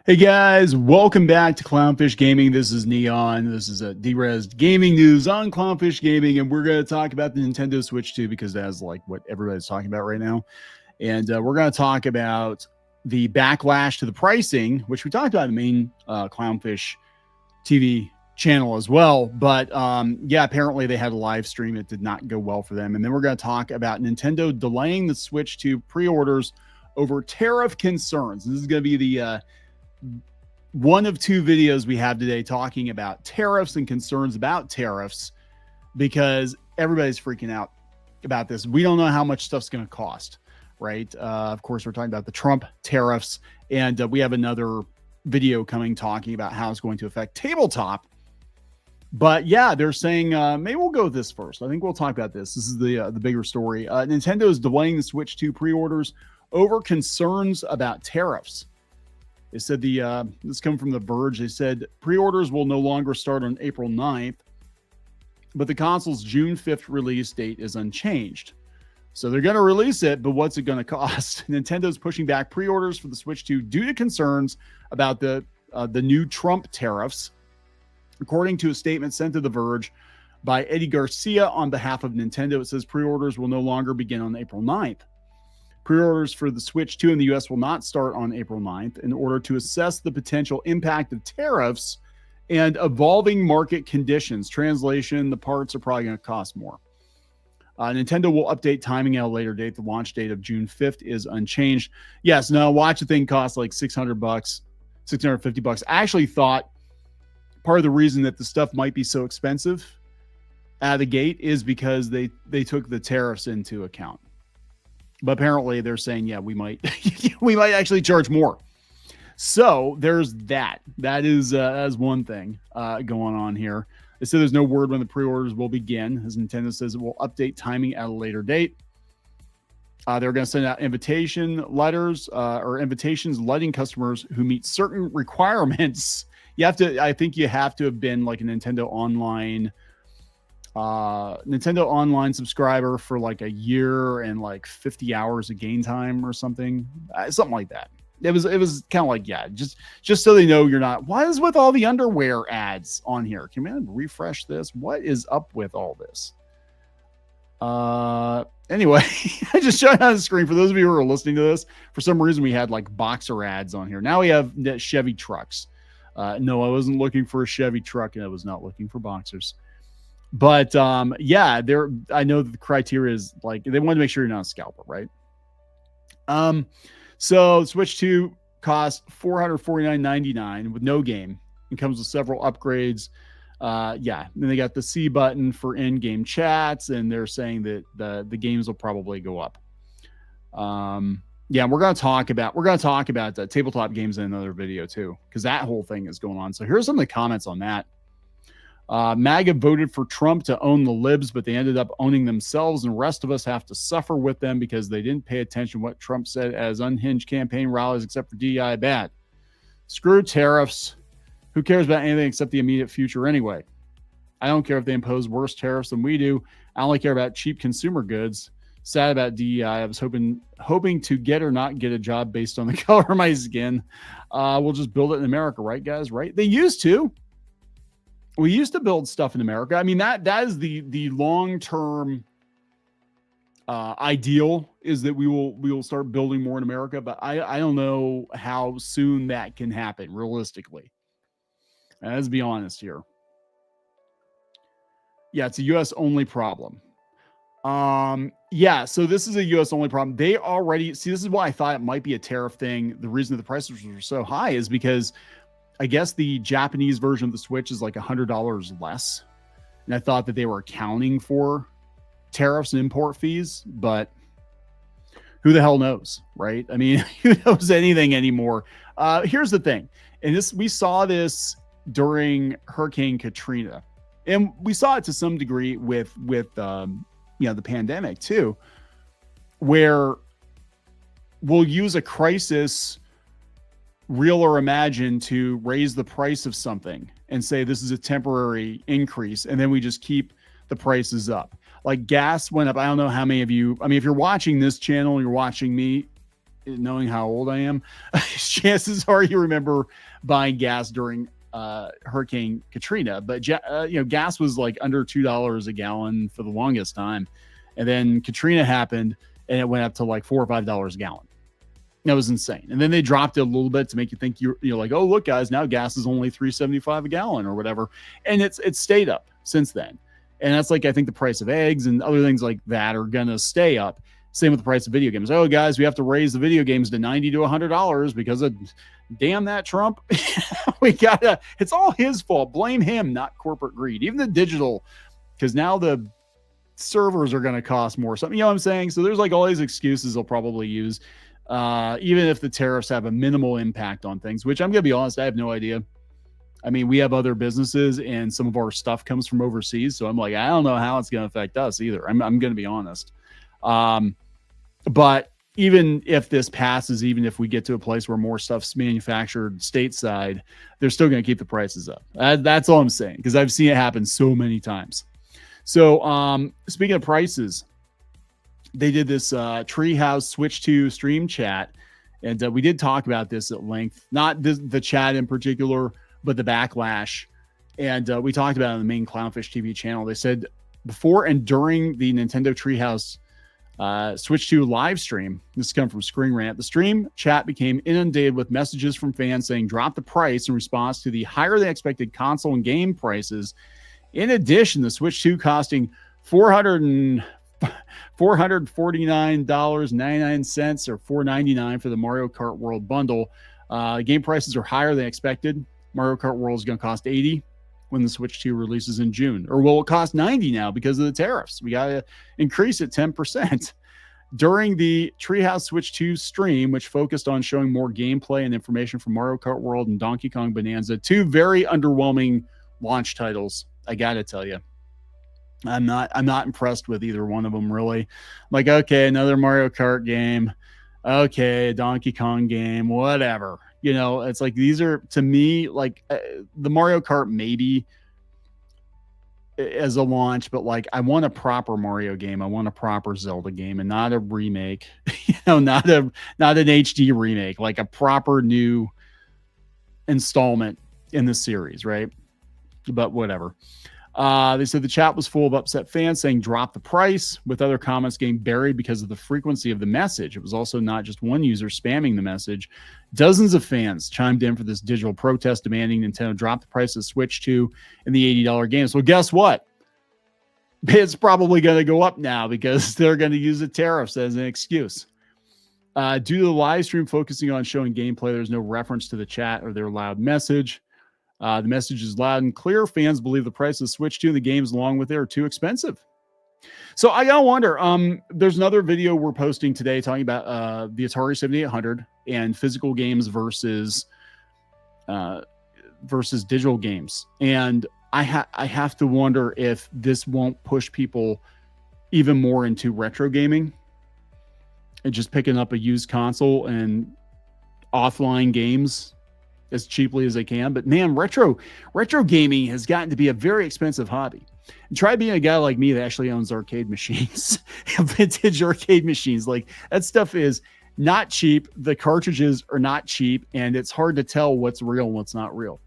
Hey guys, welcome back to Clownfish Gaming. This is Neon. This is a D-Res gaming news on Clownfish Gaming, and we're going to talk about the Nintendo Switch 2 because that's like what everybody's talking about right now. And we're going to talk about the backlash to the pricing, which we talked about in the main Clownfish TV channel as well. But yeah, apparently they had a live stream. It did not go well for them. And then we're going to talk about Nintendo delaying the Switch 2 pre-orders over tariff concerns. This is going to be the one of two videos we have today talking about tariffs and concerns about tariffs because everybody's freaking out about this. We don't know how much stuff's going to cost, right? Of course, we're talking about the Trump tariffs, and we have another video coming talking about how it's going to affect tabletop. But yeah, they're saying maybe we'll go with this first. I think we'll talk about this. This is the bigger story. Nintendo is delaying the Switch 2 pre-orders over concerns about tariffs. They said this come from The Verge. They said pre-orders will no longer start on April 9th, but the console's June 5th release date is unchanged. So they're going to release it, but what's it going to cost? Nintendo's pushing back pre-orders for the Switch 2 due to concerns about the new Trump tariffs. According to a statement sent to The Verge by Eddie Garcia on behalf of Nintendo, it says pre-orders will no longer begin on April 9th. Pre-orders for the Switch 2 in the U.S. will not start on April 9th in order to assess the potential impact of tariffs and evolving market conditions. Translation, the parts are probably going to cost more. Nintendo will update timing at a later date. The launch date of June 5th is unchanged. Yes, no, watch the thing cost like $600, $650. I actually thought part of the reason that the stuff might be so expensive out of the gate is because they took the tariffs into account. But apparently they're saying, yeah, we might actually charge more. So there's that. That is one thing going on here. They said there's no word when the pre-orders will begin, as Nintendo says it will update timing at a later date. They're going to send out invitation letters or invitations letting customers who meet certain requirements. I think you have to have been like a Nintendo Online subscriber for like a year and like 50 hours of game time or something like that. It was kind of like, yeah, just so they know you're not. What is with all the underwear ads on here? Can we refresh this? What is up with all this? Anyway, I just showed it on the screen for those of you who are listening to this. For some reason, we had like boxer ads on here. Now we have Chevy trucks. No, I wasn't looking for a Chevy truck, and I was not looking for boxers. But yeah, I know that the criteria is like they want to make sure you're not a scalper, right? So Switch 2 costs $449.99 with no game. It comes with several upgrades. Yeah, then they got the C button for in-game chats, and they're saying that the games will probably go up. Yeah, we're going to talk about tabletop games in another video too, because that whole thing is going on. So here's some of the comments on that. MAGA voted for Trump to own the libs, but they ended up owning themselves, and the rest of us have to suffer with them because they didn't pay attention to what Trump said as unhinged campaign rallies except for DEI bad. Screw tariffs. Who cares about anything except the immediate future anyway? I don't care if they impose worse tariffs than we do. I only care about cheap consumer goods. Sad about DEI. I was hoping to get or not get a job based on the color of my skin. We'll just build it in America, right, guys? Right? They used to. We used to build stuff in America. I mean, that is the long-term ideal, is that we will start building more in America, but I don't know how soon that can happen realistically. Let's be honest here. Yeah, it's a US only problem. Yeah, so this is a US only problem. They already this is why I thought it might be a tariff thing. The reason that the prices were so high is because I guess the Japanese version of the Switch is like $100 less. And I thought that they were accounting for tariffs and import fees, but who the hell knows, right? I mean, who knows anything anymore? Here's the thing. And we saw this during Hurricane Katrina. And we saw it to some degree with the pandemic too, where we'll use a crisis, real or imagined, to raise the price of something and say this is a temporary increase, and then we just keep the prices up. Like gas went up. I don't know how many of you, I mean, if you're watching this channel, you're watching me, knowing how old I am, chances are you remember buying gas during Hurricane Katrina. But gas was like under $2 a gallon for the longest time, and then Katrina happened, and it went up to like $4 or $5 a gallon. That was insane. And then they dropped it a little bit to make you think you're like, oh, look, guys, now gas is only $3.75 a gallon or whatever, and it's stayed up since then. And that's like, I think the price of eggs and other things like that are gonna stay up. Same with the price of video games. Oh, guys, we have to raise the video games to $90 to $100 because of damn that Trump. It's all his fault. Blame him, not corporate greed. Even the digital, because now the servers are going to cost more. Something, you know what I'm saying? So there's like all these excuses they'll probably use, even if the tariffs have a minimal impact on things, which I'm going to be honest, I have no idea. I mean, we have other businesses and some of our stuff comes from overseas. So I'm like, I don't know how it's going to affect us either. I'm going to be honest. But even if this passes, even if we get to a place where more stuff's manufactured stateside, they're still going to keep the prices up. That's all I'm saying, because I've seen it happen so many times. So speaking of prices, they did this Treehouse Switch 2 stream chat, and we did talk about this at length, not the chat in particular, but the backlash. And we talked about it on the main Clownfish TV channel. They said before and during the Nintendo Treehouse Switch 2 live stream, this comes from Screen Rant, the stream chat became inundated with messages from fans saying drop the price in response to the higher than expected console and game prices. In addition, the Switch 2 costing $449.99 or $499 for the Mario Kart World bundle. Game prices are higher than expected. Mario Kart World is going to cost $80 when the Switch 2 releases in June, or will it cost $90 now because of the tariffs? We got to increase it 10%. During the Treehouse Switch 2 stream, which focused on showing more gameplay and information from Mario Kart World and Donkey Kong Bonanza, two very underwhelming launch titles. I got to tell you, I'm not impressed with either one of them, really. Like, okay, another Mario Kart game. Okay, a Donkey Kong game, whatever. You know, it's like, these are, to me, like the Mario Kart maybe as a launch, but like, I want a proper Mario game. I want a proper Zelda game and not a remake, not an HD remake, like a proper new installment in the series, right? But whatever. They said the chat was full of upset fans saying drop the price, with other comments getting buried because of the frequency of the message. It was also not just one user spamming the message. Dozens of fans chimed in for this digital protest demanding Nintendo drop the price of Switch 2 and the $80 games. Well, guess what? It's probably going to go up now because they're going to use the tariffs as an excuse. Due to the live stream focusing on showing gameplay, there's no reference to the chat or their loud message. The message is loud and clear. Fans believe the price of Switch 2 and the games along with it are too expensive. So I gotta wonder. There's another video we're posting today talking about the Atari 7800 and physical games versus digital games. And I have to wonder if this won't push people even more into retro gaming and just picking up a used console and offline games as cheaply as they can. But man, retro gaming has gotten to be a very expensive hobby. And try being a guy like me that actually owns arcade machines, vintage arcade machines. Like, that stuff is not cheap. The cartridges are not cheap, and it's hard to tell what's real and what's not real.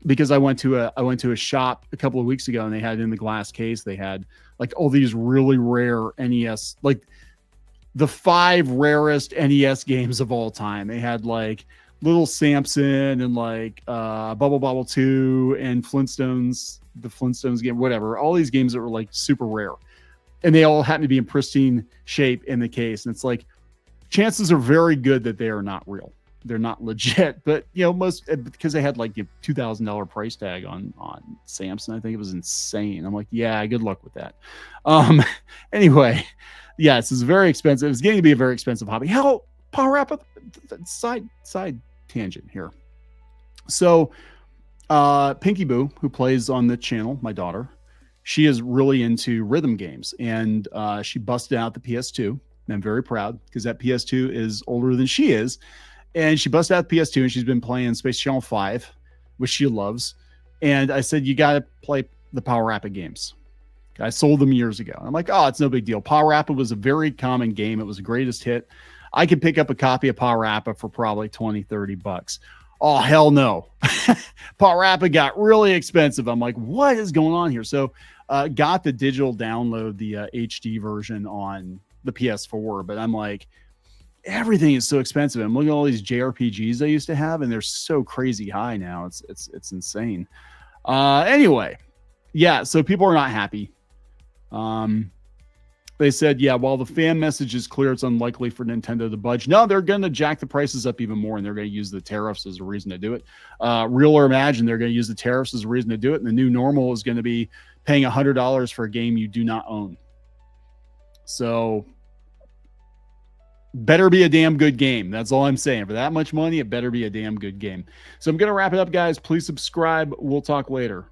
Because I went to a shop a couple of weeks ago, and they had in the glass case, they had like all these really rare NES, like the 5 rarest NES games of all time. They had like Little Samson and like Bubble Bobble 2 and Flintstones, the Flintstones game, whatever. All these games that were like super rare. And they all happen to be in pristine shape in the case. And it's like, chances are very good that they are not real. They're not legit. But, most, because they had like a $2,000 price tag on Samson. I think it was insane. I'm like, yeah, good luck with that. Anyway, yes, it's very expensive. It's getting to be a very expensive hobby. Hell, power up side tangent here. So Pinky Boo, who plays on the channel, my daughter, she is really into rhythm games, and she busted out the PS2. And I'm very proud because that PS2 is older than she is, and she busted out the PS2 and she's been playing Space Channel 5, which she loves. And I said, you got to play the Power Rapid games. I sold them years ago. I'm like, oh, it's no big deal. PowerAppa was a very common game. It was the greatest hit. I could pick up a copy of PowerAppa for probably 20, 30 bucks. Oh, hell no. PowerAppa got really expensive. I'm like, what is going on here? So got the digital download, the HD version on the PS4, but I'm like, everything is so expensive. I'm looking at all these JRPGs I used to have, and they're so crazy high now. It's insane. Anyway, yeah, so people are not happy. They said, yeah, while the fan message is clear, it's unlikely for Nintendo to budge. No, they're going to jack the prices up even more, and they're going to use the tariffs as a reason to do it. Real or imagine, they're going to use the tariffs as a reason to do it, and the new normal is going to be paying $100 for a game you do not own. So better be a damn good game. That's all I'm saying. For that much money, it better be a damn good game. So I'm going to wrap it up, guys. Please subscribe. We'll talk later.